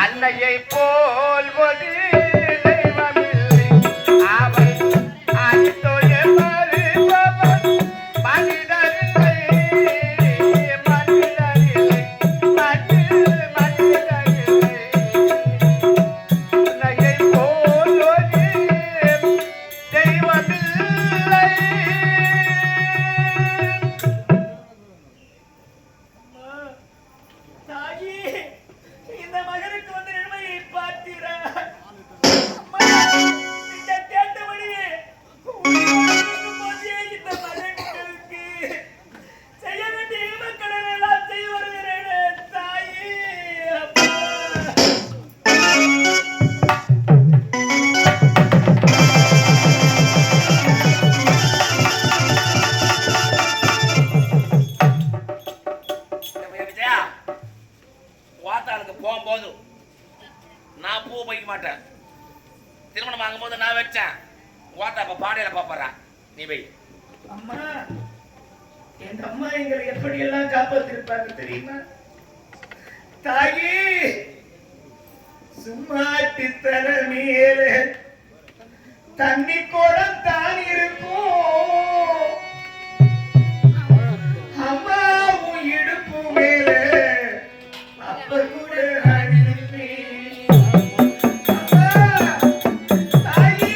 அன்னையை போல்வது போகும்போது நான் பூ வைக்க மாட்டேன். திருமணம் வாங்கும் போது நான் வச்சேன். ஓட்ட அப்ப பாடையில பாப்பறா நீ வை. அம்மா எங்க அம்மா எங்களை எப்படி எல்லாம் காப்பாத்திருப்பாங்க தெரியுமா? தாயி சும்மாட்டி தர மேல தண்ணி குடம் தான் இருக்கும். அம்மா உன் இடுப்பு மேல அப்ப கூட அடிப்பேன். அம்மா தாயி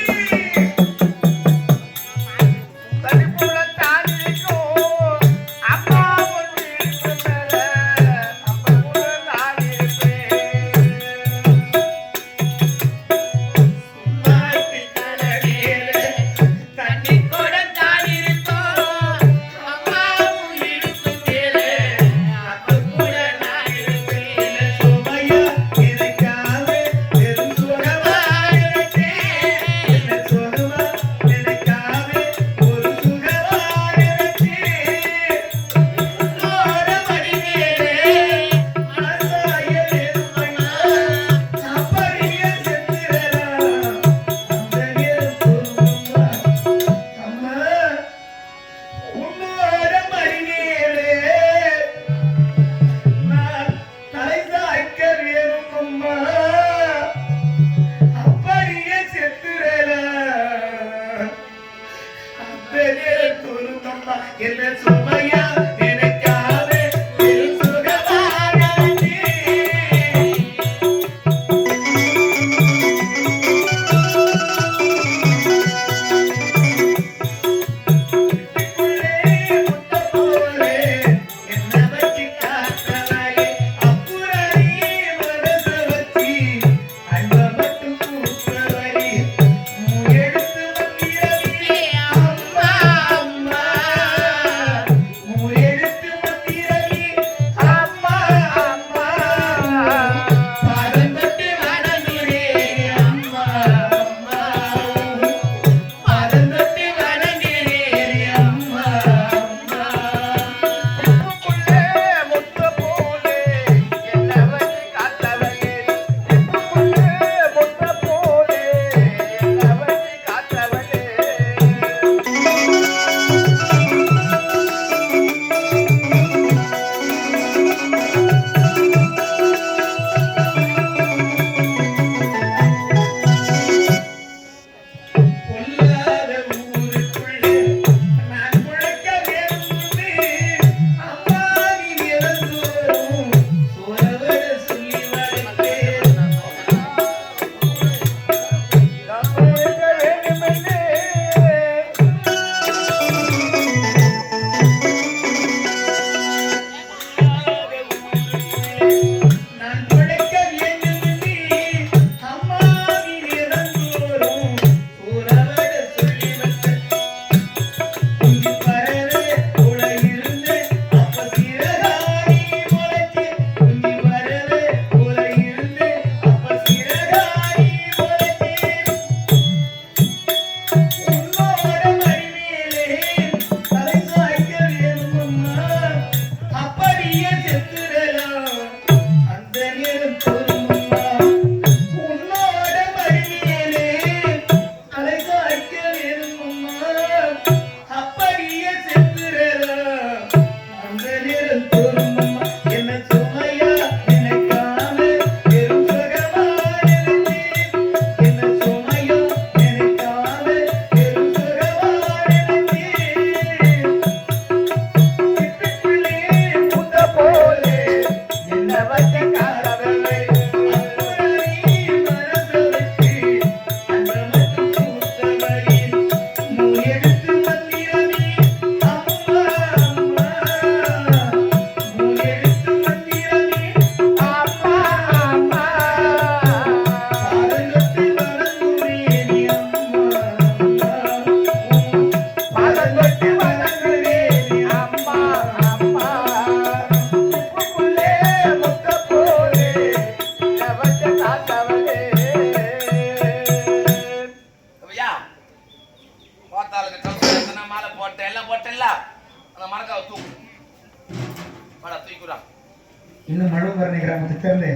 இன்னும் மழுவரணி கிராமத்தைச் சேர்ந்த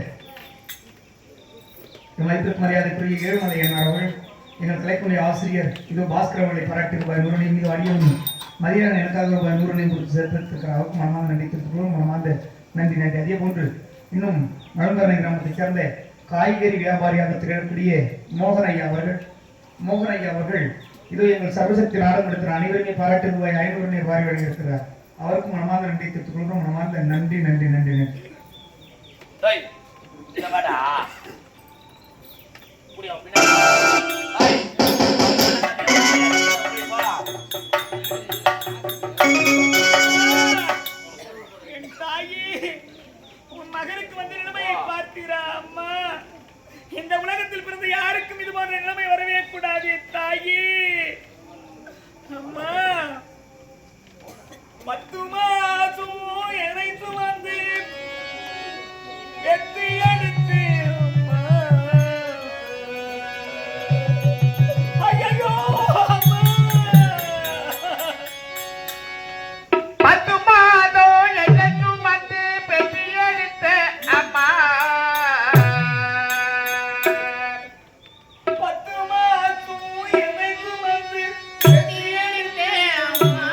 மதிப்பிற்கு மரியாதைக்குரிய ஏழுமலை அவர்கள் எங்கள் கலைக்குழு ஆசிரியர் இது பாஸ்கர் அவர்களை பாராட்டி ரூபாய் 100 மீது அடியும் மதியான எனக்காக ரூபாய் 100 கொடுத்து சேர்த்திருக்கிற அவருக்கு மனமார்ந்த நன்றி தெரிவித்துள்ளோம். மனமார்ந்த நன்றி. அதே போன்று இன்னும் மழுவரணி கிராமத்தைச் சேர்ந்த காய்கறி வியாபாரியாக திகழக்கூடிய மோகன் ஐயா அவர்கள் இது எங்கள் சர்வசக்தி நாடம் எடுக்கிற அனைவருமே பாராட்டி ரூபாய் 500 வாரி வழங்கியிருக்கிறார். அவருக்கும் மனமார்ந்த நன்றி தெரிவித்துக் கொள்கிறோம். மனமார்ந்த நன்றி நன்றி நன்றி நன்றி. என் தாயி, உன் மகனுக்கு வந்த நிலைமையை பார்த்தீரா அம்மா? இந்த உலகத்தில் பிறந்த யாருக்கும் இது போன்ற நிலைமை வரவே கூடாது தாயி. அம்மா, 10 மாசம் இணைத்து வந்து எத்தி எடுத்து அம்மா. ஐயோ அம்மா, 10 மாதம் எனக்கு வந்து பெட்டி எடுத்த அம்மா. 10 மாசம் இணைத்து வந்து எத்தி எடுத்த அம்மா.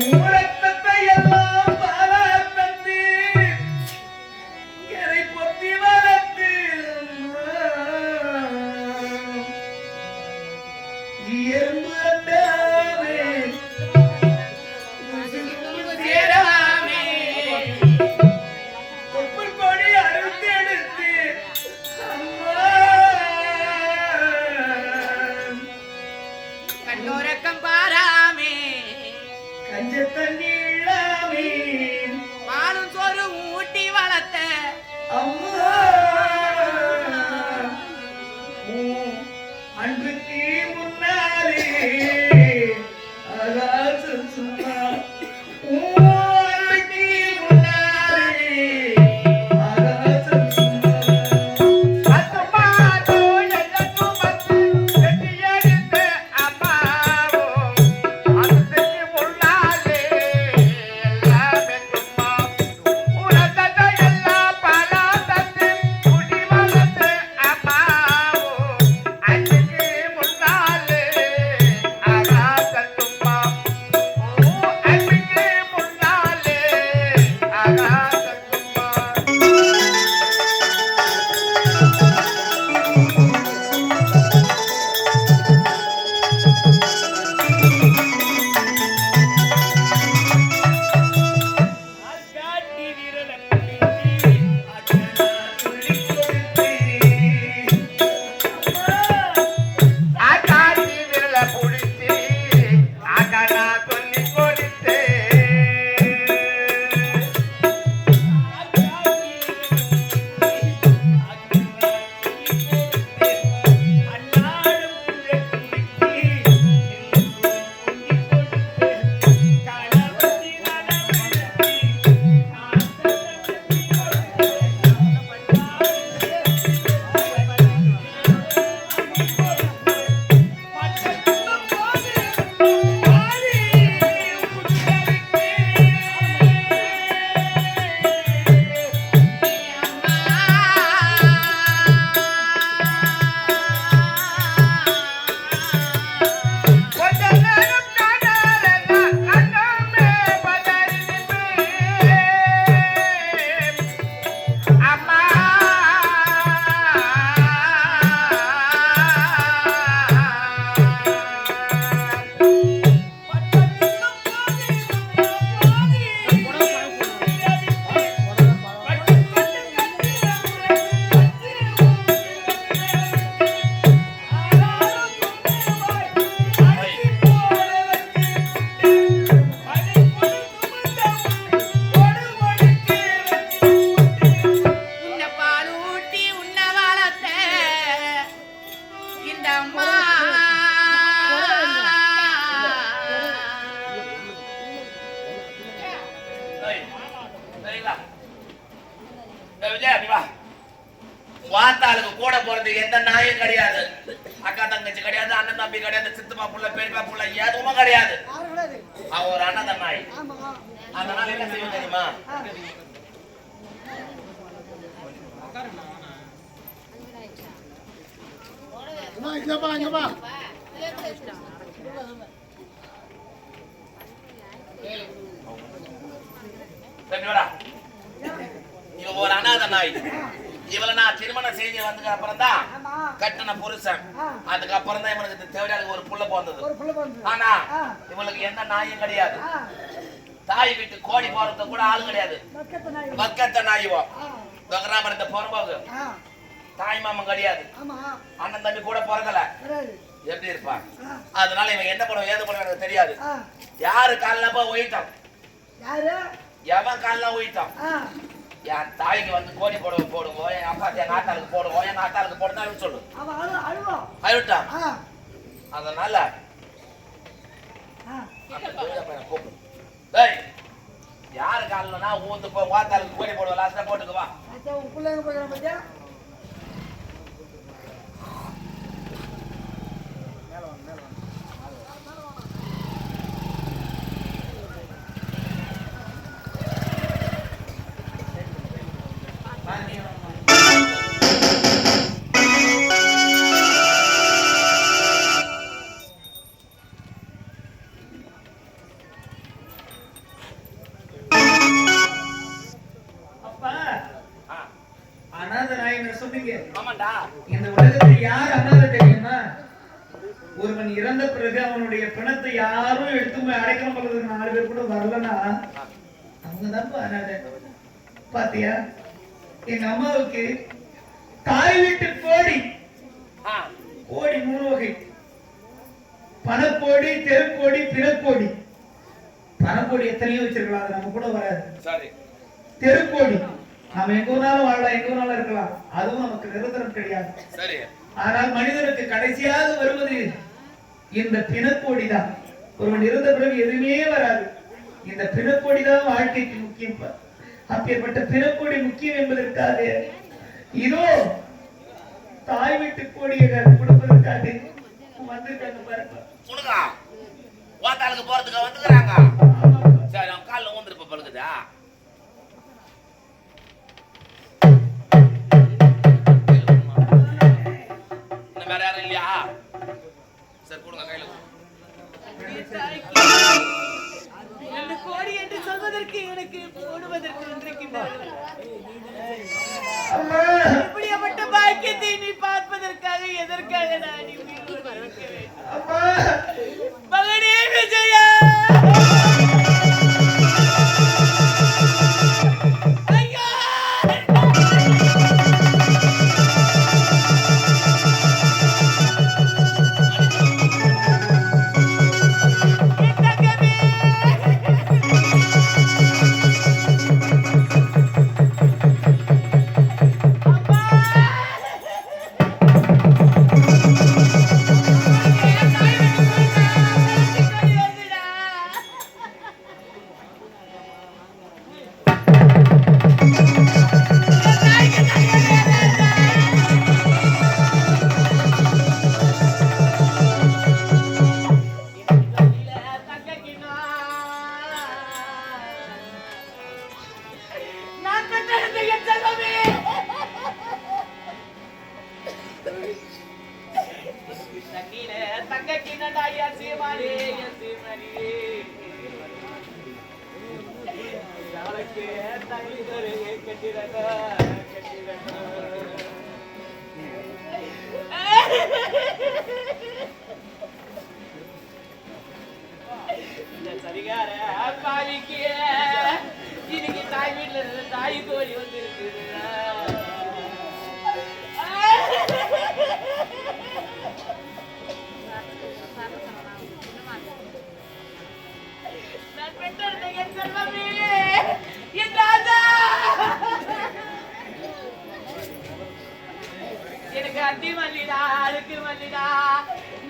ஊரத்தத்தை எல்லாம் பாலா தந்து எரை பொத்தி வளர்த்து எறும்பு அண்டாவே அன்புக்கு முன்னாலே ஆகாசம் சும்மா அன்புக்கு முன்னாலே ஆகாசம் சும்மா பத்துமாதோ எல்லக்கு பத்து பெட்டியெடுத்த அம்மாவோ அதுக்கு முன்னாலே எல்லாமே சும்மா உனதத எல்லாம் பலா தந்து குடி வளர்த்த அம்மாவோ அதுக்கு முன்னாலே ஆகாசம் சும்மா அதுக்கு முன்னாலே ஆகாசம் சும்மா ஆகாட்டி விரலம் பிடித்து அக்கா துள்ளி கொடுத்து ஆகாடி விரல புடிச்சு ஆகாடா சொல்லி கொடுத்து கொஞ்ச நேரம் காணலன்னா அண்ணாமே பதறிடுமே அம்மா இந்த பாலூட்டி உன்ன வளர்த்த இந்த அம்மா ஏய், சரிங்களா? ஏய், விஜயா, நீ வா. வாத்தாளுக்கு கூட போறது எந்த நாயும் கிடையாது, அக்கா தங்கச்சி கிடையாது, அண்ணன் தம்பி கிடையாது, சித்தப்பா புள்ள பெரியப்பா புள்ள எதுவும் கிடையாது. அவன் ஒரு அண்ணன் நாய். அதனால என்ன செய்வோம் தெரியுமா? தம்பி வாடா. இவன் ஒரு அனாதை நாய். இவளை நான் திருமணம் செஞ்சு வந்ததுக்கு அப்புறம் தான் கட்டின புருஷன். அதுக்கப்புறம் தான் இவனுக்கு தேவையான ஒரு புள்ள பிறந்தது. ஆனா இவளுக்கு எந்த நாயும் கிடையாது. தாய் வீட்டு கோடி போறது கூட ஆள் கிடையாது. பக்கத்த நாயுவோ கிராமத்தை போறபோது தாய் மாமன் கிடையாது, அண்ணன் தம்பி கூட பிறக்கல, எப்படி இருப்பான்? அதனால இவன் என்ன பண்ணுவோம் ஏது பண்ணுவோம் எனக்கு தெரியாது. யாரு காலில் போய் ஒயிட்டான், எவன் காலில் ஒயிட்டான், என் தாய்க்கு வந்து கோடி போடுவோம், என் அப்பா என் ஆத்தாளுக்கு போடுவோம், என் ஆத்தாளுக்கு போடுதான்னு சொல்லு அழுட்டான். அதனால கூப்பிடு. டேய், யாரு காலில்னா ஊந்து போ, வாத்தாளுக்கு கோடி போடுவோம், லாஸ்டா போட்டுக்கு வா. அனாதை நாயின்னு சொன்னீங்க. ஆமாண்டா. இந்த உலகத்தில் யார் அனாதை தெரியுமா? ஒருவன் இறந்த பிறகு அவனுடைய பிணத்தை யாரும் எடுத்து போய் அடைக்கலம் பண்றதுக்கு 4 பேர் கூட வரலன்னா அவங்கதான் அனாதை. பாத்தியா, எங்க அம்மாவுக்கு தாய் வீட்டு கோடி கோடி 3 வகை: பணக்கோடி, தெருக்கோடி, பிறக்கோடி. பணக்கோடி எத்தனையோ வச்சிருக்கலாம், அது நம்ம கூட வராது. சரி. தெருக்கோடி நாம எங்க வேணாலும் வாழலாம், எங்க வேணாலும் இருக்கலாம், அதுவும் நமக்கு நிரந்தரம் கிடையாது. சரி. ஆனால் மனிதனுக்கு கடைசியாக வருவது இந்த பிணக்கோடிதான். ஒருவன் இருந்த பிறகு எதுவுமே வராது. இந்த பிணக்கோடிதான் வாழ்க்கைக்கு முக்கியம். அப்பேற்பட்ட பிணக்கோடி முக்கியம் என்பதற்காக இதோ தாய் வீட்டு கோடியை கொடுப்பதற்காக வந்திருக்காங்க பாருங்க. சுடுங்க ஓத்தாளுக்கு போறதுக்கு வந்துக்கிறாங்க. சரி அவன் காலில் ஊந்துருப்ப பழுகுதா? இன்னும் வேற யாரும் இல்லையா? சரி கொடுங்க கையில. இந்த கோடி என்று சொல்வதற்கு எனக்கு போடுவதற்கு வந்திருக்கின்றார்கள். இப்படிப்பட்ட பாக்கியத்தை நீ பார்ப்பதற்காக எதற்காக நான் மகனே விஜயா சரிகார பாலிக்கு இன்னைக்கு தாய் வீட்டுல இருந்து தாய் கோழி வந்து இருக்குது. நான் பெற்றெடுத்த என் செல்வமே, என் ராஜா, எனக்கு அத்தி மல்லிடா அழுக்கு மல்லிடா,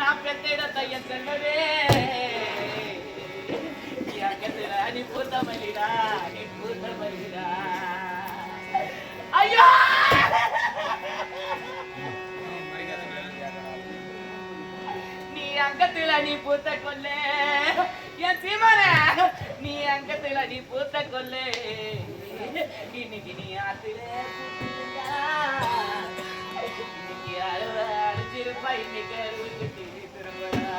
நான் பெற்றெடுத்த என் செல்வமே, நீ பூத்த மல்லிடா, நீ பூத்த மல்லிடா. ஐயோ நீ அங்கத்துல நீ பூத்த கொல்லே என் சீமன, நீ அங்கத்துல நீ பூத்த கொல்லே, இன்னைக்கு நீ ஆத்துல இன்னைக்கு அடிச்சிருப்பா, இன்னைக்கு அறுபது திரும்படா.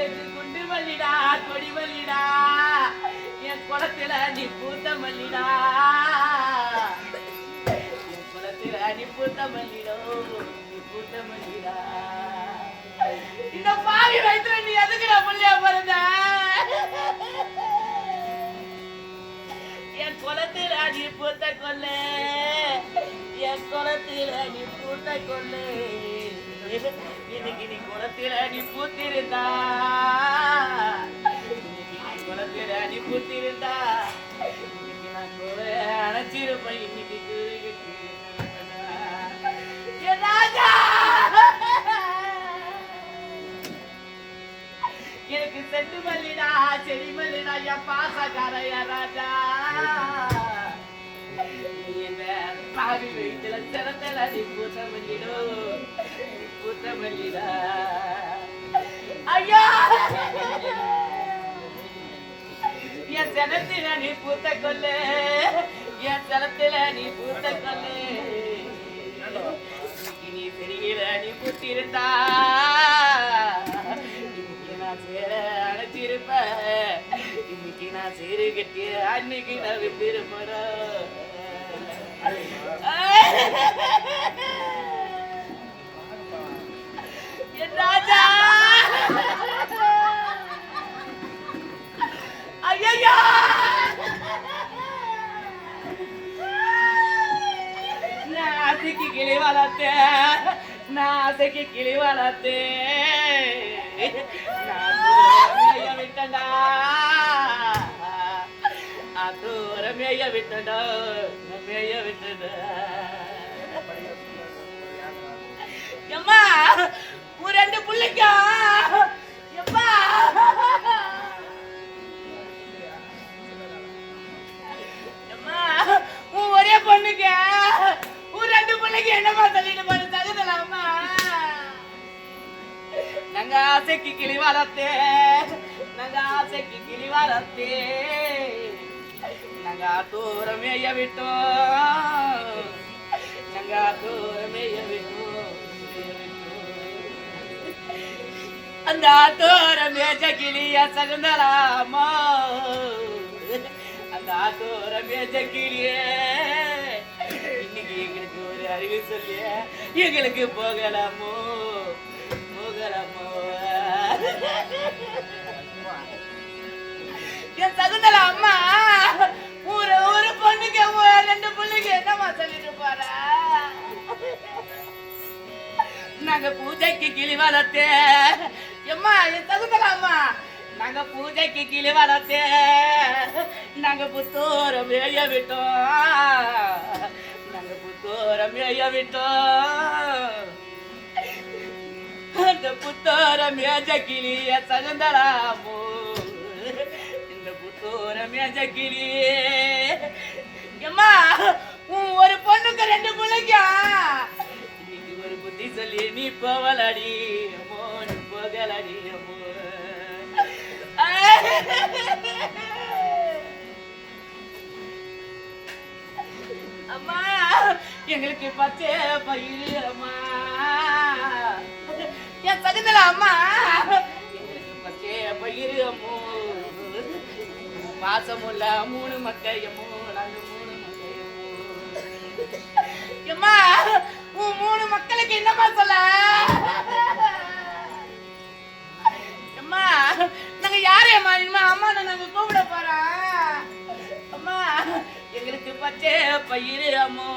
எனக்கு குண்டு மல்லிடா கொடி மல்லிடா, என் குளத்துல நீ பூத்த மல்லிடா, என் குளத்துல நீ பூத்த மல்லிடோ, நீ பூத்த மல்லிடா. இந்த பாவி வயிற்றுல நீ எதுக்குடா மல்லியா பிறந்த? என் குளத்துல நீ பூத்த கொல்லே, என் குளத்துல நீ பூத்த கொல்லே, இன்னைக்கு நீ குளத்துல நீ பூத்திருந்தா, இன்னைக்கு நீ குளத்துல நீ பூத்திருந்தா, இன்னைக்கு நான் கூட அணைச்சிருப்பேன், இன்னைக்கு எனக்கு செட்டு மல்லிடா செடி மல்லிடா, என் பாசக்காரைய ராஜா, பாவி வீட்டுல சிறத்தல நீ பூத்த மல்லிடோ, பூத்த மல்லிடா. ஐயா என் சனத்துல நீ பூத்த கொல்லே, என் சனத்துல நீ பூத்த கொல்லே, நீ பெரிய நீ பூத்திருந்தா, இன்னைக்கு நான் சேர அழைச்சிருப்ப, இன்னைக்கு நான் சேரு கட்டி அன்னைக்கு நான் விரும்புறோம். என் ராஜா ஐயா நான் ஆசைக்கு கிளி வளர்த்தேன், நான் ஆசைக்கு கிளி வளர்த்தேன், நான் விட்டண்டா தூரம் மேய விட்டடா மேய விட்டடா எம்மா ஒரு 2 புள்ளைக்கா எம்மா எம்மா ஒரே பொண்ணுக்க ஒரு 2 பிள்ளைக்கு என்னமா சொல்லிட்டு போன தகுதலாமா நாங்க ஆசைக்கு கிளி வளர்த்தே நாங்க ஆசைக்கு கிளி வளர்த்தே நாங்க தூரம் மேய விட்டோம் நாங்க தூரம் மேய விட்டோம் அந்த தூரம் மேஜ கிளிய சகுந்தலாமா அந்த தூரம் மேஜ கிளிய இன்னைக்கு எங்களுக்கு ஒரு அறிவு சொல்லி எங்களுக்கு போகலாமோ போகலாமோ என் சகுந்தல அம்மா ஒரு பொண்ணுக்கு 2 பிள்ளைக்கு என்னமா சொல்லிட்டு போறா நாங்க பூஜைக்கு கிளி வளர்த்தே எம்மா என் சகுந்தல அம்மா நாங்க பூஜைக்கு கிளி வளர்த்தே நாங்க புத்தோரம் மேய விட்டோம் நாங்க புத்தோரம் மேய விட்டோம் அந்த புத்தோரம் மேஜ கிளிய சகுந்தலாமோ இந்த புத்தோரம் மேஜ கிளி எம்மா ஒரு பொண்ணுக்கு 2 பிள்ளைக்கா இன்னைக்கு ஒரு புத்தி சொல்லி நீ போவலடி அம்மோ நீ போகலடி அம்மோ அம்மா எங்களுக்கு பச்சை பயிறு அம்மா என் சகுந்தல அம்மா எங்களுக்கு பச்சை பயிறு அம்மோ பாசமுள்ள 3 மக்கையம்மோ நாங்க 3 மக்கையம்மோ எம்மா 3 மக்களுக்கு என்னமா சொல்ல அம்மா நாங்க யாரு அம்மா இனிமே அம்மா நாங்க கூப்பிட போறோம் அம்மா எங்களுக்கு பச்சை பயிறு அம்மோ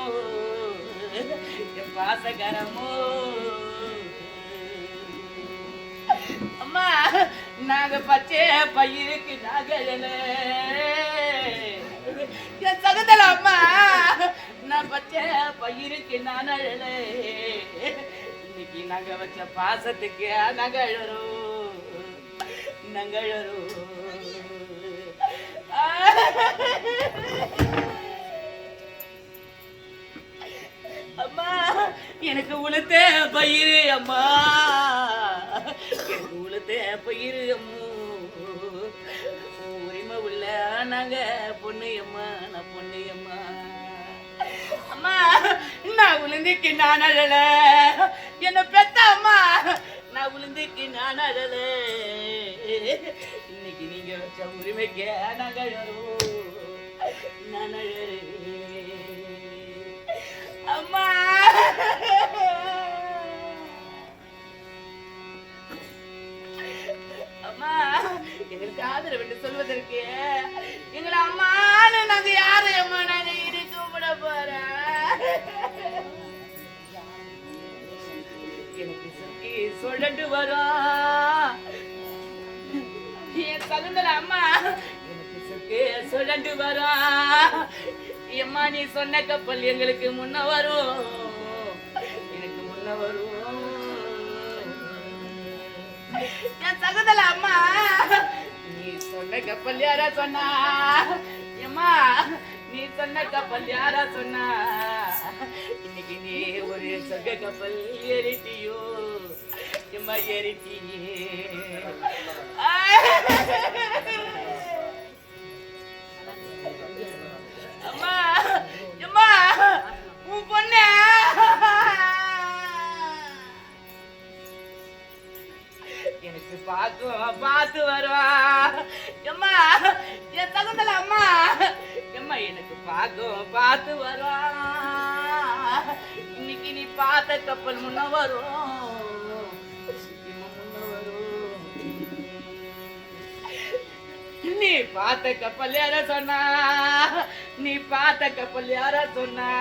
என் பாசகரமோ அம்மா நாங்க பச்சை பயிருக்கு நகழல என் சகுந்தல அம்மா நான் பச்சை பயிருக்கு நான் அழல இன்னைக்கு நாங்க வச்ச பாசத்துக்கு நகழறோம் நங்கழறோம் அம்மா எனக்கு உளுத்த பயிறு அம்மா எனக்கு உளுத்த பயிறு அம்மோ உரிமை உள்ள நாங்க பொண்ணு அம்மா நான் பொண்ணு அம்மா அம்மா நான் உளுந்துக்கு நான் அழல என்ன பெத்த அம்மா நான் உளுந்துக்கு நான் அழல இன்னைக்கு நீங்க வச்ச உரிமைக்கு நாங்க அழறோம் நான் அழறேன் அம்மா அம்மா எங்களுக்கு ஆதரவு என்று சொல்வதற்கு எங்களை அம்மான்னு நாங்க யாரு அம்மா நாங்க இடி கூப்பிட போறோம் எனக்கு சுத்தி சொல்லட்டு வரும் என் சகுந்தல அம்மா எனக்கு சுத்தி சொல்லட்டு வரும் அம்மா நீ சொன்ன கப்பல் எங்களுக்கு முன்ன வரும் எனக்கு முன்ன வரும் என் சகுந்தல அம்மா நீ சொன்ன கப்பல் யாரா சொன்னா அம்மா நீ சொன்ன கப்பல் யாரா சொன்னா இன்னைக்கு நீ ஒரு சொர்க்க கப்பல் ஏறிட்டியோ எம்மா ஏறிட்டியே அம்மா அம்மா உன் பொண்ண எனக்கு பார்த்து வருவா அம்மா என் சகுந்தல அம்மா அம்மா எனக்கு பார்த்து வருவா இன்னைக்கு நீ பார்த்த கப்பல் முன்ன வரும் முன்ன வரும் நீ பார்த்த கப்பல் யார சொன்னா நீ பார்த்த கப்பல் யார சொன்னா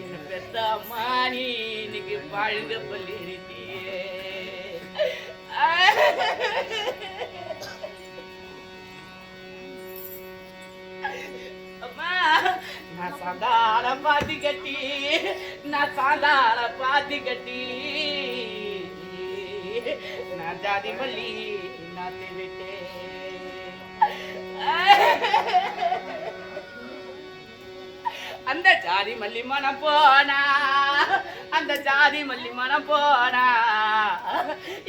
என்ன பெத்த அம்மா நீ இன்னைக்கு பாழுங்கப்பல் ஏறிட்டியே நான் சாந்தாள பாத்தி கட்டி நான் சாந்தாள பாத்தி கட்டி நான் ஜாதி மல்லி நாத்தி விட்டேன் அந்த ஜாதி மல்லி மனம் போனா அந்த ஜாதி மல்லி மனம் போனா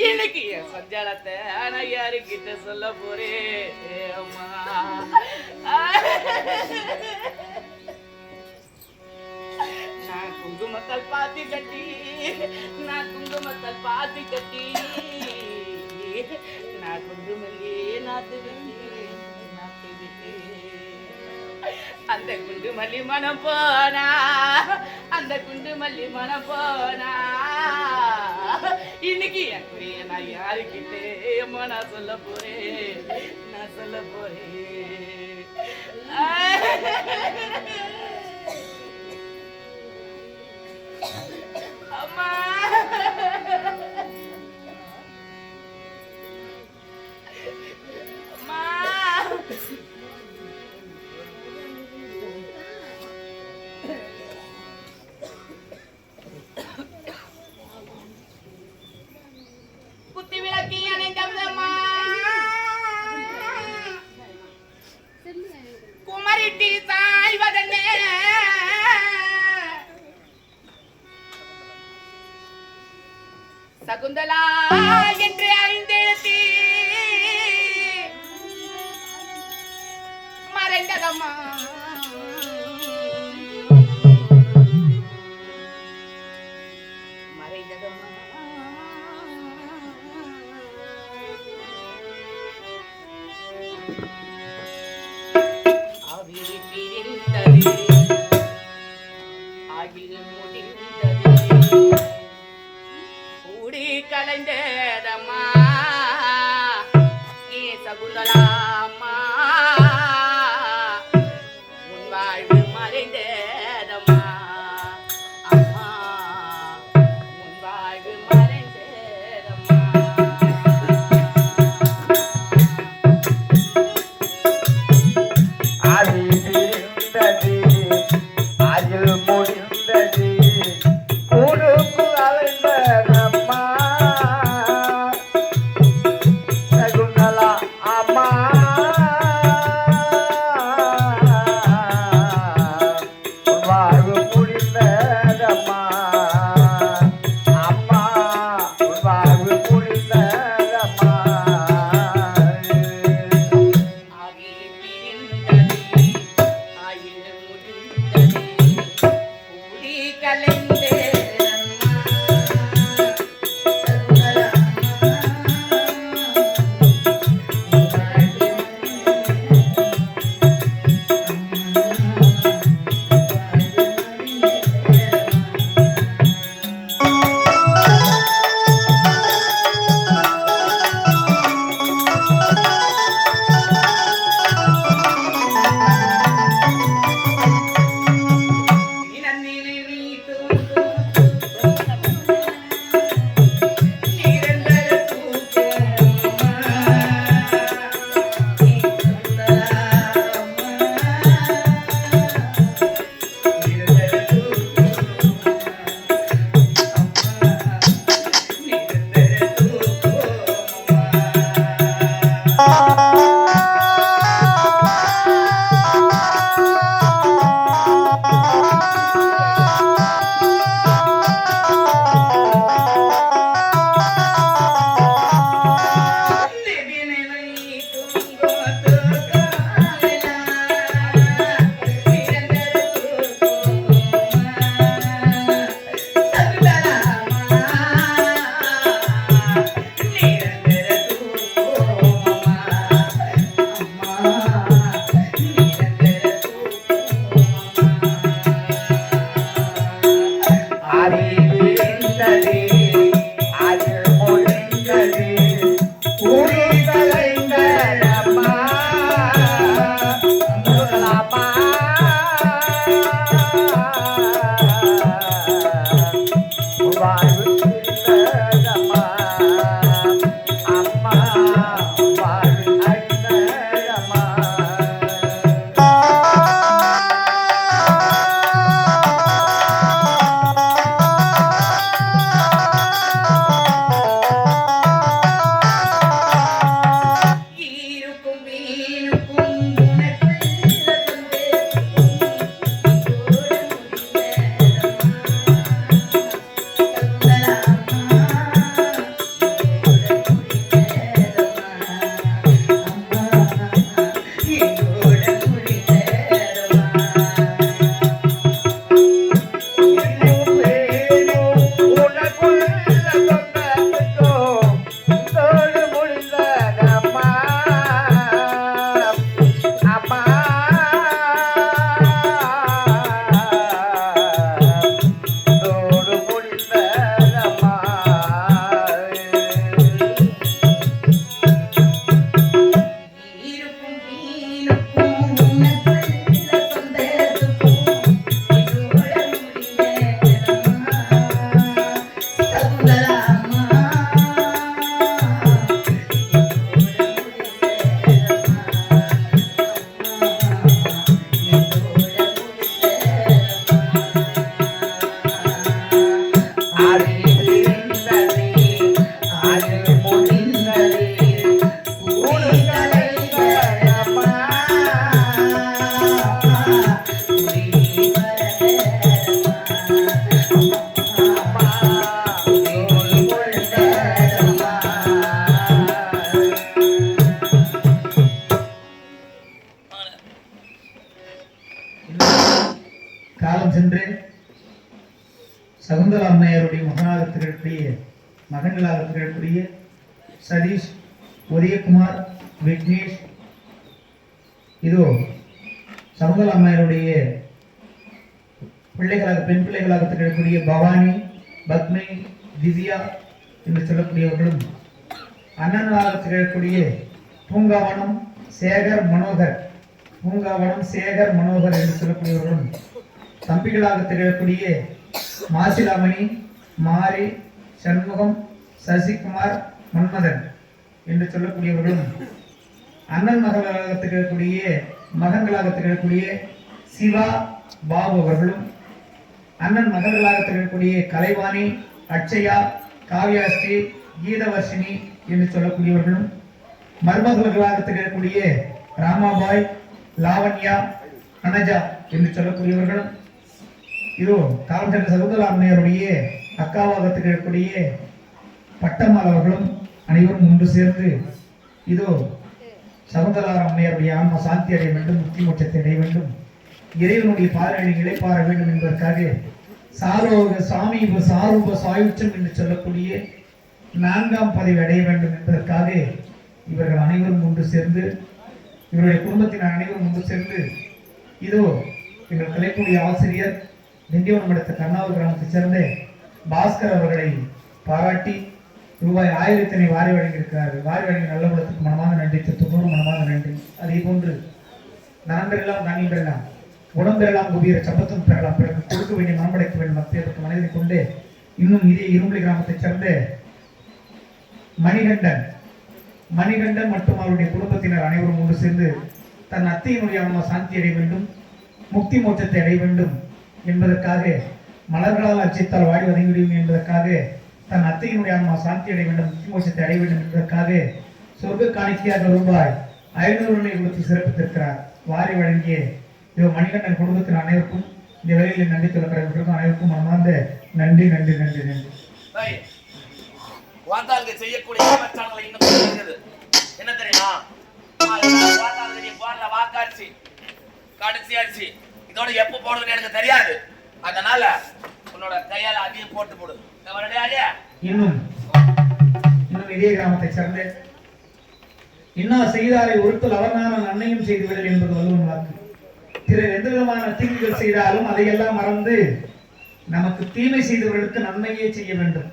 இன்னைக்கு என் சஞ்சாரத்தை நான் யாருக்கிட்ட சொல்ல போறேன் அம்மா நான் குங்குமத்தால் பாத்தி கட்டி நான் குங்குமத்தால் பாத்தி கட்டி நான் குங்குமல்லி நாத்து விட்டு அந்த குண்டு மல்லி மனம் போனா அந்த குண்டு மல்லி மனம் போனா இன்னைக்கு என் குறிய நான் யாருக்கிட்டே அம்மா நான் சொல்ல போறேன் அம்மா குத்தி விளக்கி அணைந்தம்மா குமரிட்டி சாய்வதன்னே சகுந்தலா என்று ஐந்தெழுத்தி மறைந்ததம்மா ஆவிரி பிரிந்தது ஆகில் முடிந்தது கூடி கலைந்ததம்மா ஏ சகுந்தலாம்மா உன் வாழ்வு மறைந்ததம்மா அம்மா உன் வாழ்வு மறைந்ததம்மா ஆதி பிரிந்தது அதில் முடிந்தது உடுப்பு அலைந்ததம்மா சகுந்தலா அம்மா வாழ்வு முடிந்ததம்மா அம்மா வாழ்வு முடிந்ததம்மா ஆகில் பிரிந்தது ஆகில் காலம் சென்று சகுந்தலா அம்மையாருடைய மகனாக திகழக்கூடிய மகன்களாக திகழக்கூடிய சதீஷ், உதயகுமார், விக்னேஷ், இதோ சகுந்தலா அம்மையாருடைய பிள்ளைகளாக பெண் பிள்ளைகளாக திகழக்கூடிய பவானி, பத்மை, திவ்யா என்று சொல்லக்கூடியவர்களும் அண்ணனாக திகழக்கூடிய பூங்காவனம் சேகர் மனோகர், பூங்காவனம் சேகர் மனோகர் என்று சொல்லக்கூடியவர்களும் தம்பிகளாக திகழக்கூடிய மாசிலாமணி, மாரி, சண்முகம், சசிகுமார், மன்மதன் என்று சொல்லக்கூடியவர்களும் அண்ணன் மகளாக திகழக்கூடிய மகன்களாக திகழக்கூடிய சிவா, பாபு அவர்களும் அண்ணன் மகள்களாக திகழக்கூடிய கலைவாணி, அட்சயா, காவ்யாஸ்ரீ, கீதவர்ஷினி என்று சொல்லக்கூடியவர்களும் மருமகர்களாக திகழக்கூடிய ராமாபாய், லாவண்யா, அனஜா என்று சொல்லக்கூடியவர்களும் இதோ காலஞ்சென்ற சகுந்தலா அம்மையாருடைய அக்காவாக திகழக்கூடிய பட்டம்மாள் அவர்களும் அனைவரும் ஒன்று சேர்ந்து இதோ சகுந்தலா அம்மையாருடைய ஆன்மா சாந்தி அடைய வேண்டும், முக்தி மோட்சத்தை அடைய வேண்டும், இறைவனுடைய பாதங்களை இழைப்பார வேண்டும் என்பதற்காக சாரோக சாமி சாரூப சாயுச்சம் என்று சொல்லக்கூடிய 4ஆம் பதவி அடைய வேண்டும் என்பதற்காக இவர்கள் அனைவரும் ஒன்று சேர்ந்து இவருடைய குடும்பத்தினர் அனைவரும் ஒன்று சேர்ந்து இதோ எங்கள் கலைக்கூடிய ஆசிரியர் திண்டிவனம் அடுத்த கர்ணாவூர் கிராமத்தைச் சேர்ந்த பாஸ்கர் அவர்களை பாராட்டி ரூபாய் 1000 வாரி வழங்கியிருக்கிறார்கள். வாரி வழங்கி நல்ல உள்ளத்துக்கு மனமாக நன்றி, தொண்ணூறு மனமாக நன்றி. அதே போன்று நலம் பெறலாம், தானியம் பெறலாம், குணம் பெறலாம், குபீர சம்பத்தும் பெறலாம், பிறகு கொடுக்க வேண்டிய மனமடைக்க வேண்டும் மத்தியதற்கு மனதை கொண்டு இன்னும் இதே இரும்புலி கிராமத்தைச் சேர்ந்த மணிகண்டன் மற்றும் அவருடைய குடும்பத்தினர் அனைவரும் ஒன்று சேர்ந்து தன் அத்தையினுடைய ஆன்மா சாந்தி அடைய வேண்டும், முக்தி மோட்சத்தை அடைய வேண்டும் என்பதற்காக மலர்களால் அர்ச்சித்தால் வாடி வதங்கிவிடும் என்பதற்காக தன் அத்தையினுடைய ஆன்மா சாந்தி அடைய வேண்டும், முக்தி மோட்சத்தை அடைய வேண்டும் என்பதற்காக சொர்க்க காணிக்கையாக ரூபாய் 500 கொடுத்து சிறப்பித்திருக்கிறார். வாரி வழங்கிய மணிகண்டன் குடும்பத்தின் அனைவருக்கும் இந்த வேலையில் நன்றி சொல்லுகிறவர்களுக்கும் அனைவருக்கும் மனமார்ந்த நன்றி நன்றி நன்றி நன்றி. வாத்தாளுக்கு செய்யக்கூடிய விமர்சனங்களை இன்னும் இருக்குது. என்ன தெரியுமா? வாத்தாளுக்கு நீ போடுற வாக்காட்சி கடைசி அரிசி இதோட எப்ப போடுறதுன்னு எனக்கு தெரியாது. அதனால உன்னோட கையால அதையும் போட்டு போடு. இன்னும் இதே கிராமத்தை சேர்ந்த இன்னா செய்தாரை ஒருத்தல் அவர்னான நன்மையும் செய்துவிடல் என்பது வள்ளுவன் வாக்கு. பிறர் எந்த விதமான தீங்குகள் செய்தாலும் அதையெல்லாம் மறந்து நமக்கு தீமை செய்தவர்களுக்கு நன்மையே செய்ய வேண்டும்.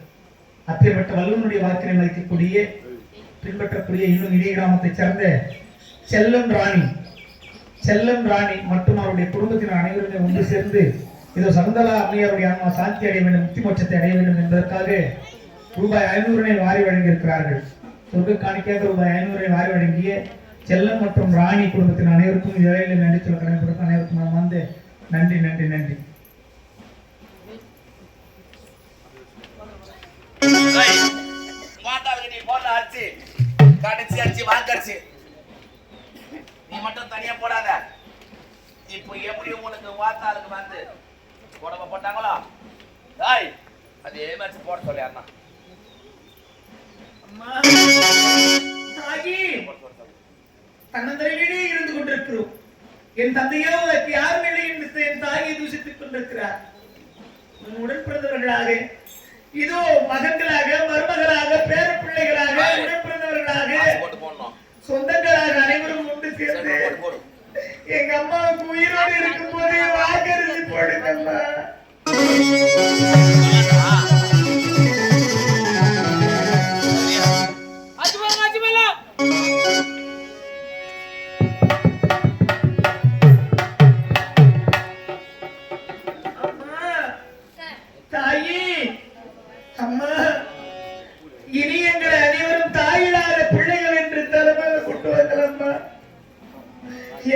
அப்பேற்பட்ட வள்ளுவனுடைய வாக்கினை மதிக்கக்கூடிய பின்பற்றக்கூடிய இன்னும் இதே கிராமத்தை சேர்ந்த செல்லம் ராணி மற்றும் அவருடைய குடும்பத்தினர் அனைவருமே ஒன்று சேர்ந்து இதோ சகுந்தலா அம்மையாருடைய ஆன்மா சாந்தி அடைய வேண்டும், முக்தி மோட்சத்தை அடைய வேண்டும் என்பதற்காக ரூபாய் 500 வாரி வழங்கியிருக்கிறார்கள். சொர்க்க காணிக்கையாக ரூபாய் 500 வாரி வழங்கிய செல்லம் மற்றும் ராணி குடும்பத்தின் அனைவருக்கும் இடையில நன்றி சொல்ல கடமைப்படும் அனைவருக்கும் நான் வந்து நன்றி நன்றி நன்றி. நீ மட்டும் தனியா போடாத. இப்போ எப்படி உனக்கு வாத்தாளுக்கு வந்து உடம்ப போட்டாங்களோ அதே மாதிரி போட சொல்லி அண்ணா தன்னந்தரையிலே இருந்து கொண்டிருக்கிறோம். என் தந்தையோ அதற்கு யாரும் இல்லை என்று என் தாயை தூசித்துக் கொண்டிருக்கிறார். உடன் பிறந்தவர்களாக இதோ மகன்களாக, மருமகளாக, பேர பிள்ளைகளாக, உடன் பிறந்தவர்களாக, சொந்தங்களாக அனைவரும் ஒன்று சேர்ந்து எங்க அம்மாவுக்கு உயிரோடு இருக்கும் போதே வாக்கரிசி போடுங்கம்மா.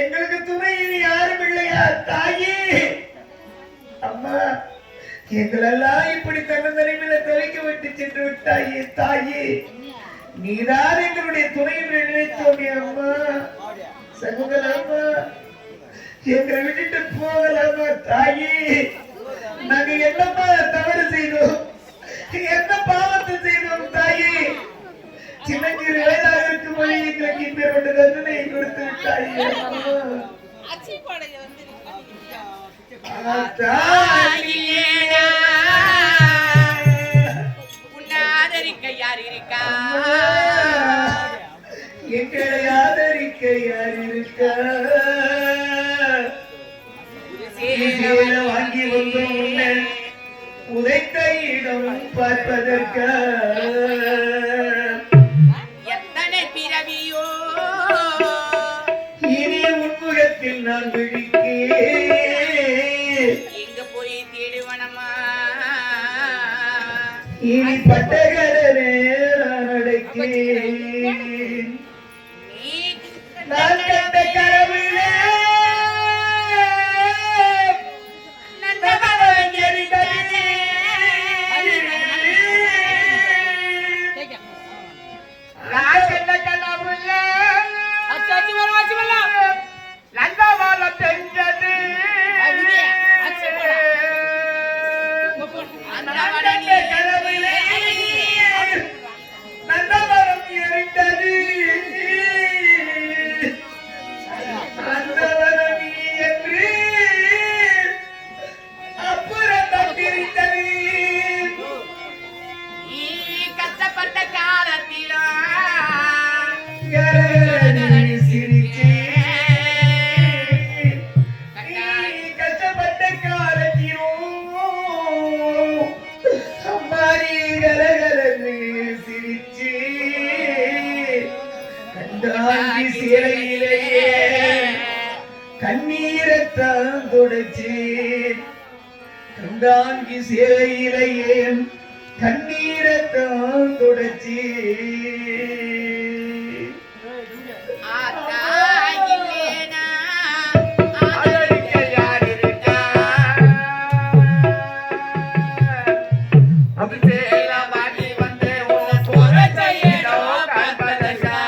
எங்களுக்கு துணை இனி யாரும் இல்லையா தாயே? அம்மா, எங்களெல்லாம் இப்படி தன்னந்தனிமையில தவிக்க விட்டு சென்று விட்டாயே தாயே. நீதான் எங்களுடைய துணை என்று நினைத்தோமே அம்மா. சகுந்தலம்மா, எங்களை விட்டுட்டு போகலாமா தாயே? நாங்க என்னம்மா தவறு செய்தோம், என்ன பாவத்தை செய்தோம் தாயே? சின்னஞ்சிறு வயதாக இருக்கும் போது எங்களுக்கு இந்த தண்டனை கொடுத்து விட்டாயே. தாயிலேனா உன்னை ஆதரிக்க யார் இருக்கா? எங்களை ஆதரிக்க யார் இருக்கா? சேலை வாங்கி வந்தோம் உன்னை உதைத்த இடம் பார்ப்பதற்க எத்தனை பிறவியோ இனி உன்முகத்தில் நான் விழிக்கே எங்க போய் தேடுவனமா? இனி பட்டகரே நடக்கேன் நீ நான் கண்ட கனவிலே நந்தவனம் எரிந்தது. நான் கண்ட கனவிலே நந்தவனம் தெரிஞ்சது. நான் கண்ட கனவிலே நந்தவனம் எரிந்தது. நந்தவனம் நீ என்று அப்புறம் தட்டிருந்தது. நீ கஷ்டப்பட்ட காலத்திலும் கரகரன்னு சிரிச்சேன். நீ கஷ்டப்பட்ட காலத்திலும் அம்மாரி கரகரன்னு சிரிச்சேன். கண்டாங்கி சேலையிலேயே கண்ணீரத்தான் தொடச்சேன். கண்டாங்கி சேலையிலேயே கண்ணீரத்தான் தொடச்சேன். ஆத்தாயிலேனா ஆதரிக்க யார் இருக்கா? அப்படி சேலை வாங்கி வந்து உன்னை புதைத்த இடம் காண்பதற்கா?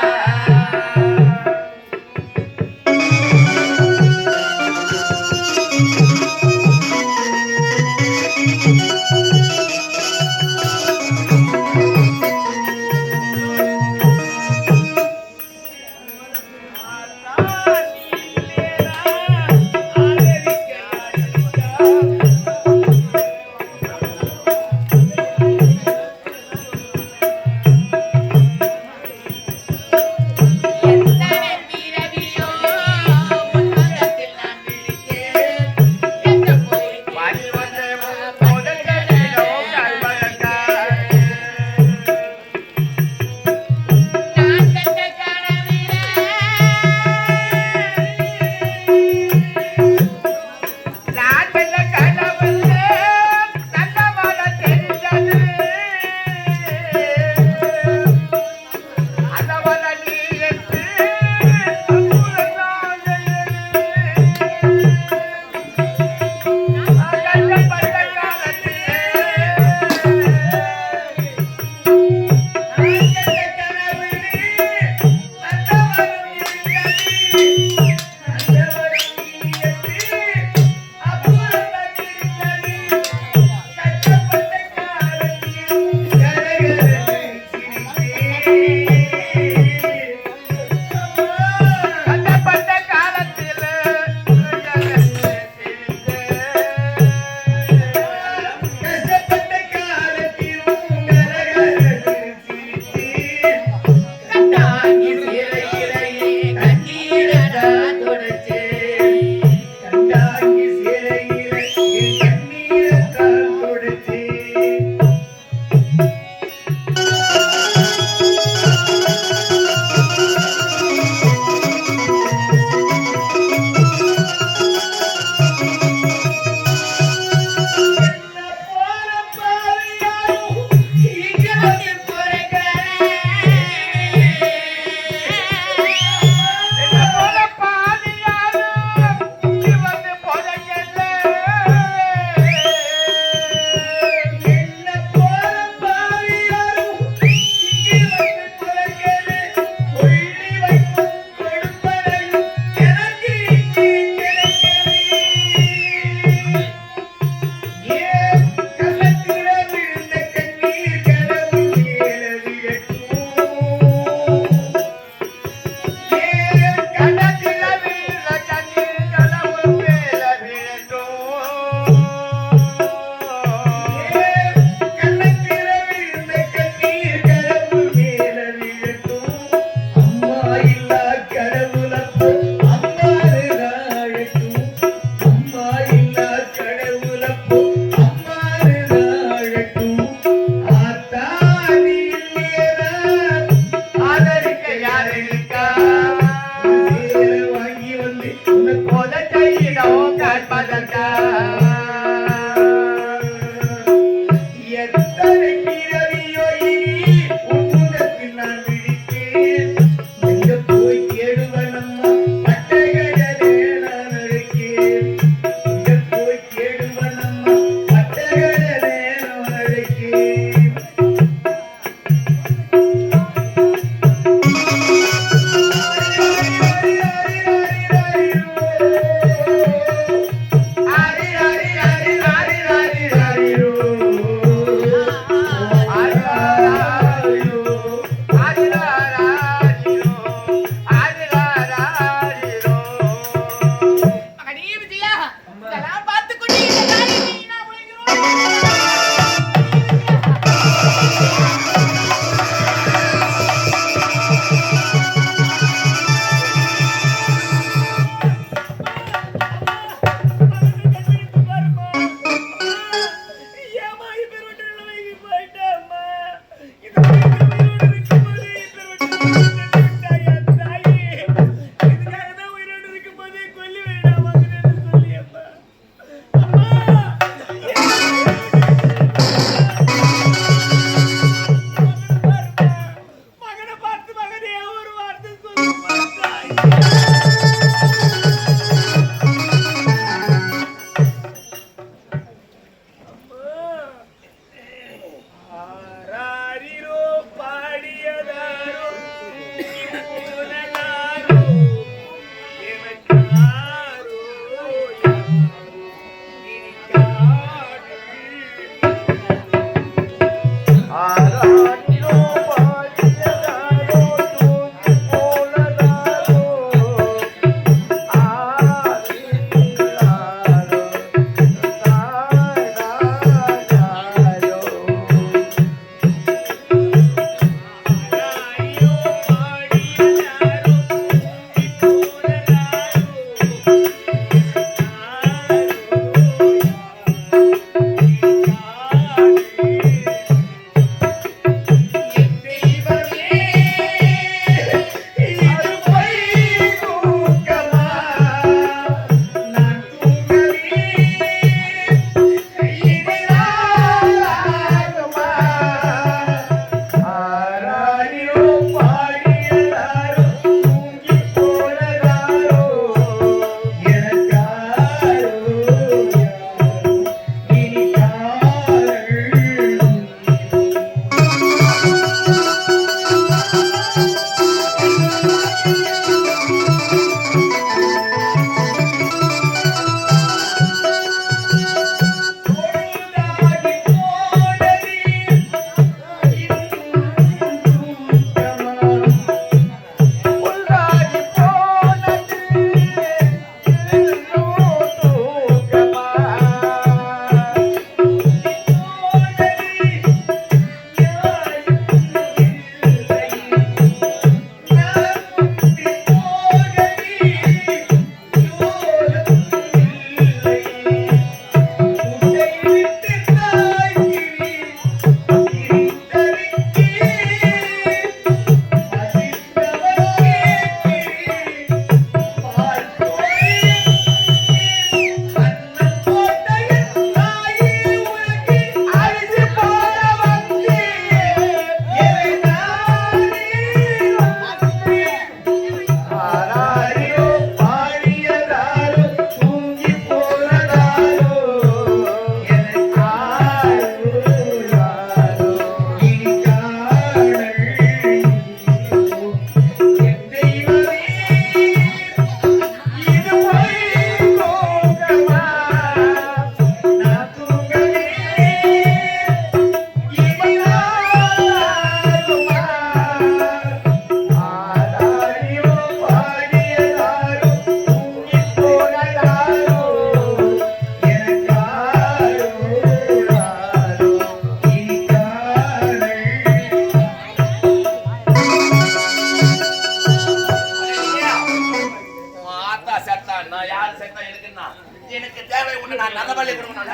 உன்னை நான் நல்ல பள்ளி கொடுக்கணும்.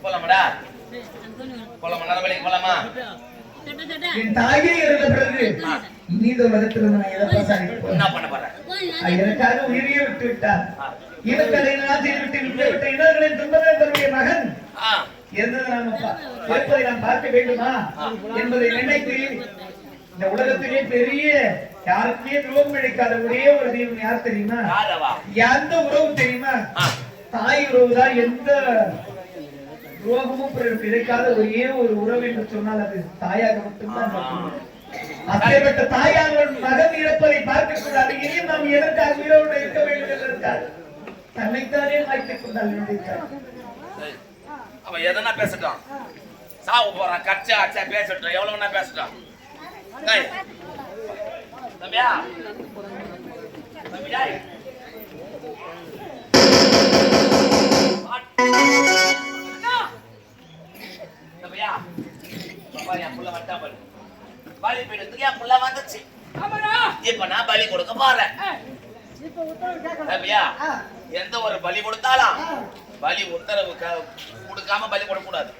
போலாமாடா? போலாமா? நல்ல பள்ளிக்கு போலாமா? என் தாயே இருந்த பிறகு நீத உலகத்தில் நான் எதை சாதிப்போம்? என்ன பண்ண போற? எனக்காக உயிரையே விட்டு விட்டார். இவர்களை நாட்டில் விட்டு விட்ட இவர்களின் துன்பத்தை தன்னுடைய மகன் இருப்பதை நாம் பார்க்க வேண்டுமா என்பதை நினைத்து இந்த உலகத்திலே பெரிய யாருக்குமே துரோகம் இழைக்காத ஒரே ஒரு தெய்வம் யார் தெரியுமா? எந்த உறவு தெரியுமா? தாய் உறவு தான். எந்த துரோகமும் பிறருக்கு இழைக்காத ஒரே ஒரு உறவு என்று சொன்னால் அது தாயாக மட்டும்தான். அப்பேற்பட்ட தாயார் மகன் இறப்பதை பார்க்க கூடாது. இனியும் நாம் எதற்காக உயிரோடு இருக்க வேண்டும் என்பதற்காக தன்னைத்தானே மாய்த்துக் கொண்டால் நினைத்தார். அவன் எதனா பேசட்டும், சாவு போறான், கச்சா அச்சா பேசட்டும், எவ்வளவுனா பேசட்டும். தம்பியா தம்பியா தம்பியா பாப்பா என் புள்ள வட்டா பாரு. பலி பீடத்துக்கு என் புள்ள வந்துச்சு. இப்ப நான் பலி கொடுக்க போறேன். தம்பியா எந்த ஒரு பலி கொடுத்தாலும் பலி உத்தரவு கொடுக்காம பலி கொடுக்க கூடாது.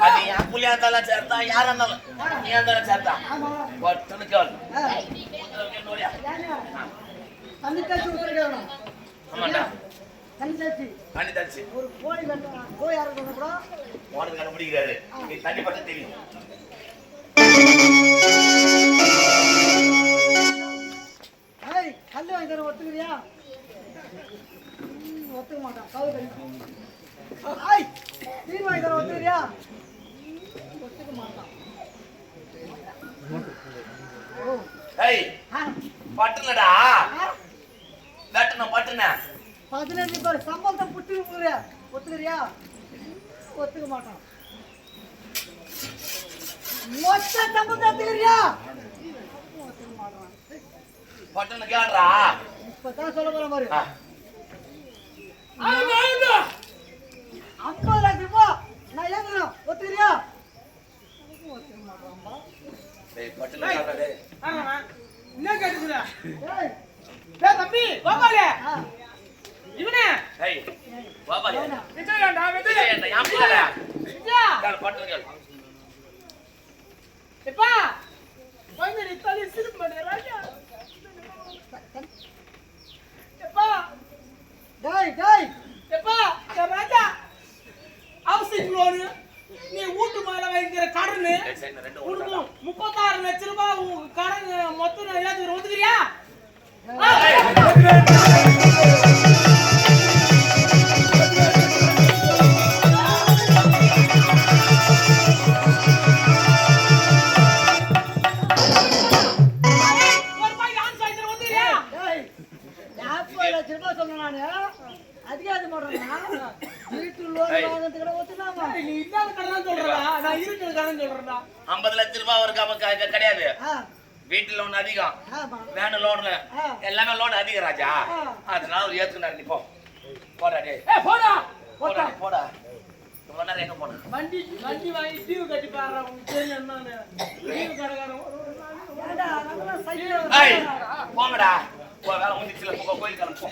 அது என் புள்ளியா இருந்தாலும் சேர்த்தா, யாரா இருந்தாலும் நீ இருந்தாலும் சேர்த்தா துணுக்கால் ஆமாண்டா தண்ணி தச்சு உனக்கு கண்டுபிடிக்கிறாரு. நீ தண்ணி பற்றி தெரியும். கல்லு வாங்கி தர ஒத்துக்கிறியா? ஒத்துக்க மாட்டான். தீர் வாங்கி தர ஒத்துக்கிறியா? ஒத்துக்க மாட்டான். பட்டுனடா பட்டுன 15 பேர் சம்பளத்தை புட்டு ஒத்துக்கிறியா? ஒத்துக்க மாட்டான். மொத்த சம்பளத்தை ஒத்துக்கிறியா? ஒத்துக்க மாட்டான். பட்டுன கேடுறா. இப்பதான் சொல்ல போற மாதிரி 50 லட்சம் ரூபாய் நான் ஏத்துறேன். ஒத்துக்கிறியா? ஒத்துக்க மாட்டான்பா. பட்டுன கேடுறா. என்ன கேட்டுக்கிற? ஏய் தம்பி கோபாலே இவனே கோபாலே விஜயண்டா விஜயண்டா யாம் புள்ளடா விஜயா பட்டுன கேள். எப்பா வந்து நீ தள்ளி சிரிப்பு பண்ணு ராஜா. எப்பா டேய் எப்பா ராஜா ஹவுசிங் லோன் நீ வீட்டு மேல வைக்கிற கடன் 36 லட்சம் ரூபாய் உங்க கடன் மொத்தம் ஏதாவது ஒதுக்குறியா? அதிகாரி மாட்டேன்னா வீட்டு லோன் வாங்குறதுக்கு கூட ஒத்துனாமா? நீ இல்லாத கடன் சொல்றடா, நான் இருக்கிற கடன் சொல்றேன்டா. 50 லட்சம் ரூபாய் ஒரு கிடையாது. வீட்டு லோன் அதிகம், வேன் லோன்ல எல்லாமே லோன் அதிகம் ராஜா. அதனால ஒரு ஏத்துக்கினாரு. நீ போடா டேய். போடா போடா இவ்வளவு நேரம் எங்க போன? வண்டி வாங்கி டியூ கட்டி பாடுறா. உங்களுக்கு தெரியும் என்னன்னு டியூ கடைக்காரன். போங்கடா வேலை முடிச்சுல கோயிலுக்கு போ.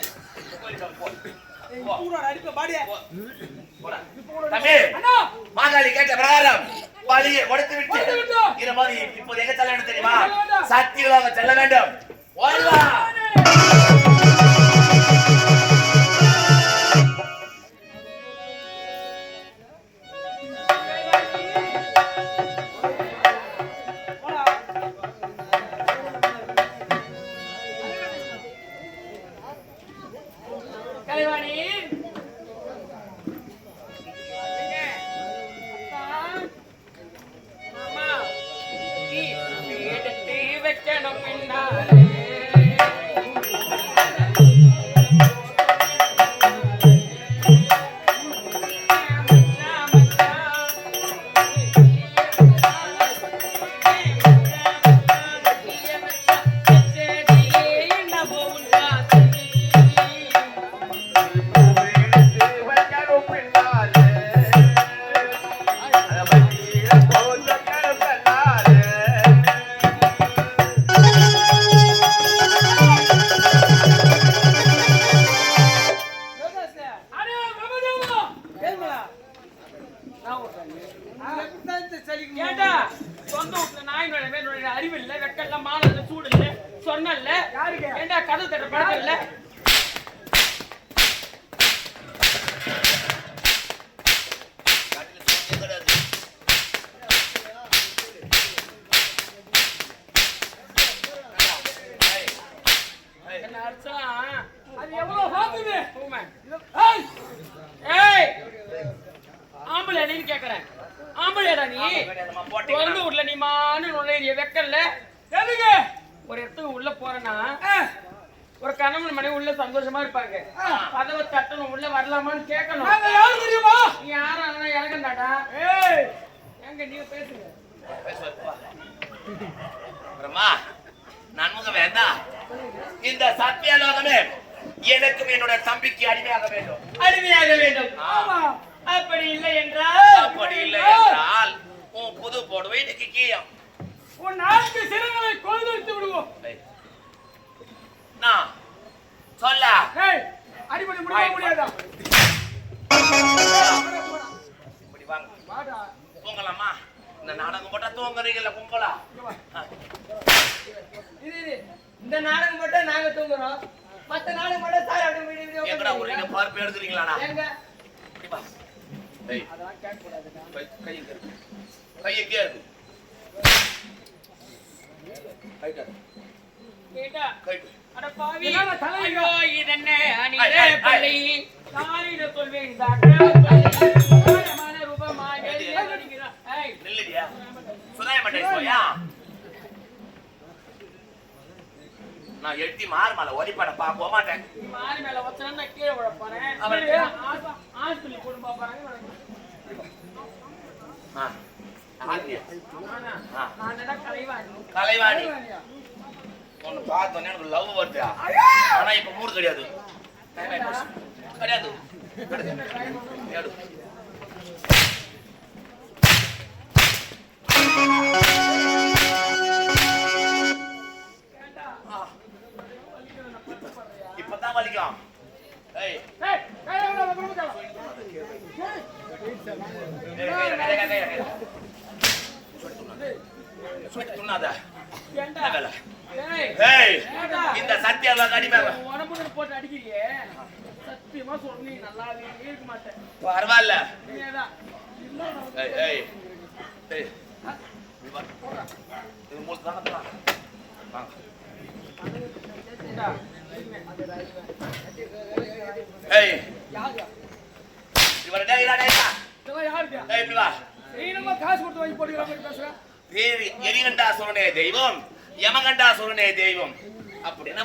கோயிலுக்கு மாகாளி கேட்ட பிரகாரம் பலியை கொடுத்து விட்டு இப்போது எங்க செல்ல வேண்டும் தெரியுமா? சக்திகளாக செல்ல வேண்டும். ஏண்டா சொந்த வீட்டுல நாய் நுழைய அறிவு இல்ல வெக்கல்ல மானல்ல சூடு இல்ல சொன்னல்ல ஏண்டா கதவு தட்ட பழக்கம் இல்ல என்ன அர்த்தம் அது எவ்வளவு பாக்குது ஏய் ஆம்பளை நீ கேக்குறேன் ஆம்பளைடா நீ பிறந்த வீட்டுல நீ மானு நுழைய வெக்கல்ல எதுக்கு ஒரு இடத்துக்கு உள்ள போறேன்னா ஒரு கணவன் மனைவி உள்ள சந்தோஷமா இருப்பாங்க கதவை தட்டணும் உள்ள வரலாமான்னு கேட்கணும் தெரியுமா நீ யாரும் அதெல்லாம் இறங்கண்டாடா எங்க நீங்க பேசுங்க நன்முக வேண்டாம் இந்த சத்தியலோகமே எனக்கும் என்னோட தம்பிக்கு அடிமையாக வேண்டும் அடிமையாக வேண்டும் அப்படி இல்லை என்றால் உன் புது போடுவை இன்னைக்கு கீழம் உன் நான்கு சிறங்களை கொழுதெடுத்து விடுவோம் நான் சொல்ல அடிப்படை முடியாதா இப்படி வாங்க தூங்கலாமா இந்த நாடகம் போட்டா தூங்குறீங்கல்ல கும்பலா இந்த நாடகம் போட்டா நாங்க தூங்குறோம் மத்த நாடகம் போட்டா சார் அப்படி எங்கடா ஒரு பார்ப்பு எடுத்துறீங்களாடா நான் எட்டி மாறு மேல ஒலிப்பட பாக்க மாட்டேன் மாறு மேல வச்சா கீழே விட போறேன் ஹாஸ்பிட்டல் கொண்டு போறாங்க கலைவாணி ஒன்னு பார்த்தோன்னே எனக்கு லவ் வருது ஆனா இப்ப மூடு கிடையாது கிடையாது இப்பதான் வலிக்கும் இந்த சத்தியால போட்டு அடிக்கிறியே சத்தியமா சொல்லி நல்லாவே இருக்க மாட்டேன் பரவாயில்ல காசு கொடுத்து வாங்கி போட்டு எரிகண்டா சொல்றனே தெய்வம் யமகண்டா சொல்றனே தெய்வம் அப்படின்னு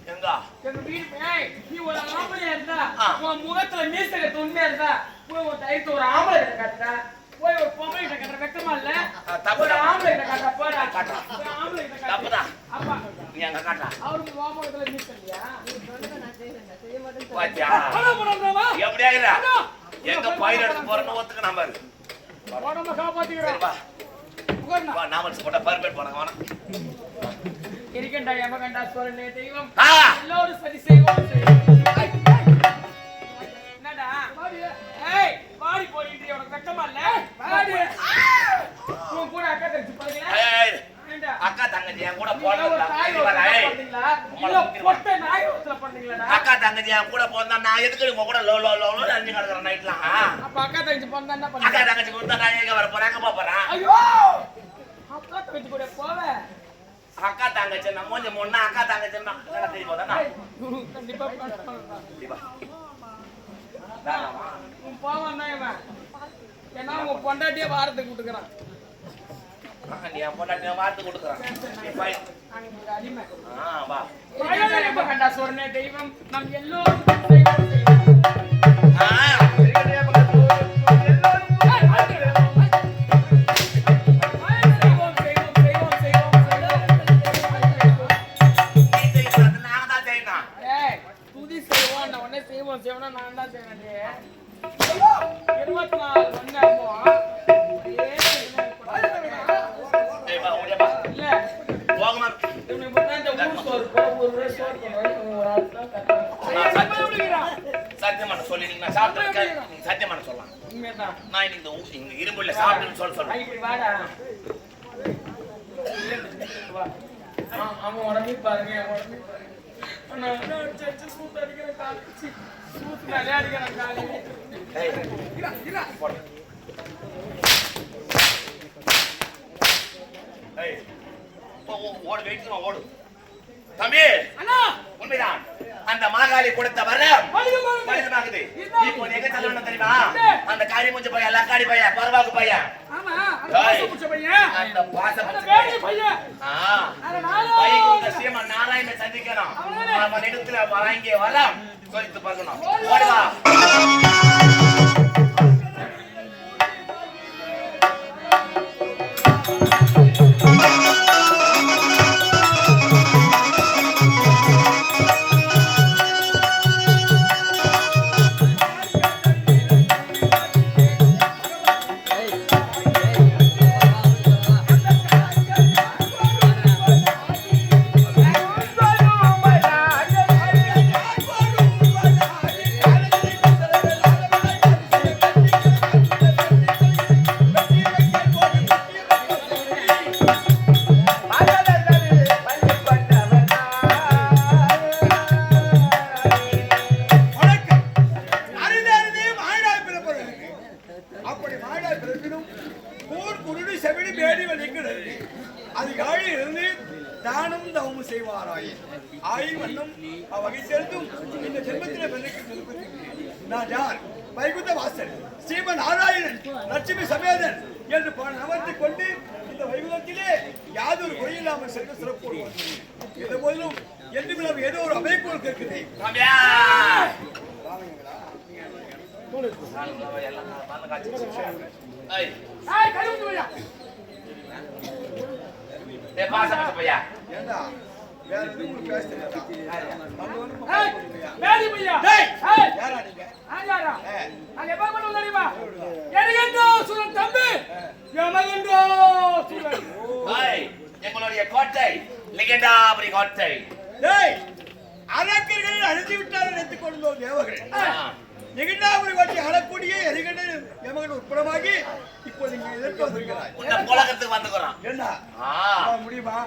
எங்க நீ ஒரு ஆம்பளையா இருந்தா உன் முகத்துல மீச கட்டு உண்மையா இருந்தா போய் ஒரு தைத்து ஒரு ஆம்பளை கிட்ட கட்டுற போய் ஒரு பொம்பளை கிட்ட கட்டுற வெக்கமா இல்ல ஒரு ஆம்பளை கிட்ட கட்ட போற ஆம்பளை கிட்ட தப்புதான் அப்பா நீ அங்க காட்டா அவருக்கு முகத்துல மீச இல்லையா எப்படியா எங்க பயிர் எடுத்து போறன்னு ஒத்துக்க நம்ம உடம்ப காப்பாத்திக்கிறோம் நாம போட்ட பர்பேட் போனாங்க வேணாம் எரிகண்டா யமகண்டா சொல்றனே தெய்வம் எல்லாரும் சரி செய்வோம் என்னடா ஏய் பாடி போடிட்டு உனக்கு வெக்கமா இல்ல பாடி உன் கூட அக்கா தங்கச்சி பாருங்க ஏய் அக்கா தங்கச்சி என் கூட போறதா அக்கா தங்கச்சி என் கூட போறதா நான் எதுக்கு உங்க கூட லோ லோ லோன்னு அஞ்சு கிடக்குறேன் நைட்லாம் அப்ப அக்கா தங்கச்சி போறதா என்ன பண்ண அக்கா தங்கச்சி கூட நான் எங்க வர போறேன் எங்க போறேன் ஐயோ அக்கா தங்கச்சி கூட போவே அக்கா தங்கச்சி நம்ம மூஞ்சி முன்னா அக்கா தங்கச்சி என்ன தெரிய போதானா கண்டிப்பா கண்டிப்பா உன் போவான் தான் இவன் ஏன்னா உன் பொண்டாட்டியே வாரத்துக்கு விட்டுக்கிறான் நீ என் பொண்டாட்டி நான் வார்த்தை கொடுக்குறேன் நீ போய். அடிமை வா கண்டா சொன்னே தெய்வம் நம் எல்லோரும் செய்வோம், செய்வோம். சத்தியமான சொல்லி நீங்க நான் சாப்பிட்டு சத்தியமான சொல்லலாம் நான் இந்த இரும்புல சாப்பிட்டு சொல்ல அவன் உடம்பு பாருங்க சூத்து அடிக்கிற காலேஜ் சூத்து நிறைய அடிக்கிறேன் காலேஜ் ஓடு வெயிட் ஓடு தம்பி உண்மைதான் அந்த மாகாளி கொடுத்த வரம் பலிதமாகுது. இப்போ எங்க தள்ளணும் தெரியுமா? அந்த காரி மூஞ்ச பையன் லக்காடி பையன் பரவாக்கு பையன் அந்த பாச பையன் சீமன் நாராயண சந்திக்கணும். அவன் இடத்துல வாங்கி வரம் சொல்லிட்டு பார்க்கணும். ஓடுவா வைகுந்த வாசன் ஸ்ரீமன் நாராயணன் லட்சுமி சமேதன் என்று அமர்த்திக் கொண்டு இந்த வைகுந்தத்திலே யாதொரு குறையில்லாமல் சென்று சிறப்பு எந்த போதிலும் என்று ஏதோ ஒரு அமைப்பு இருக்குது. ஏண்டா வேற எதுவும் பேச எங்களுடைய கோட்டை லிகண்டாபுரி கோட்டை அரக்கர்கள் அழித்து விட்டால் நினைத்துக் கொண்டோம் தேவர்கள். லிகண்டாபுரி கோட்டை ஆளக்கூடிய எரிகண்டன் எமகன் உட்படமாகி இப்போ நீங்க எதிர்த்து வந்திருக்கிறாய். உலகத்துக்கு வந்துக்கிறோம். என்ன முடியுமா?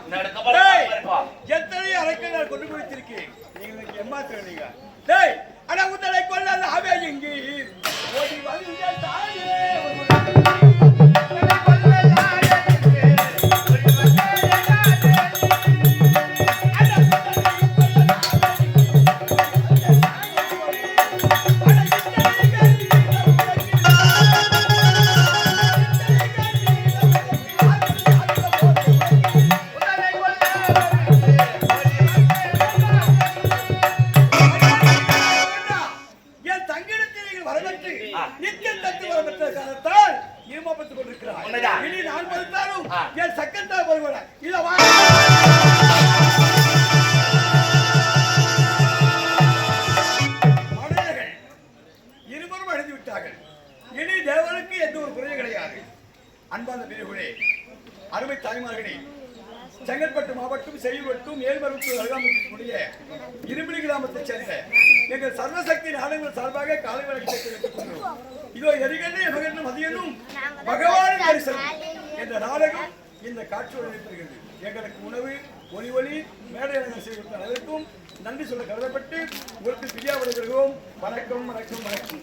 எத்தனை அரக்கர்கள் கொண்டு குடித்திருக்கீங்க. நீங்க ஏமாத்துறீங்க. டேய் அட உங்களை கொல்ல ஆவே எங்கே ஓடி வந்து தாயே அருமை தாய்மார்களே, செங்கல்பட்டு மாவட்டம் செய்யூர் மேல்மருவத்தூர் அருகாமைக்கூடிய இரும்பிலி கிராமத்தைச் சேர்ந்த எங்கள் சர்வசக்தி நாடகங்கள் சார்பாக காலை வணக்கத்தை இதோ எரிகண்ணு எமகண்ணு மதியனும் பகவான் தரிசனம் என்ற நாடகம் இந்த காட்சியோடு நடைபெறுகிறது. எங்களுக்கு உணவு ஒளி மேடையரங்கம் செய்து அனைவருக்கும் நன்றி சொல்ல கருதப்பட்டு உங்களுக்கு பிரியா விடைபெறுகிறோம். வணக்கம் வணக்கம் வணக்கம்.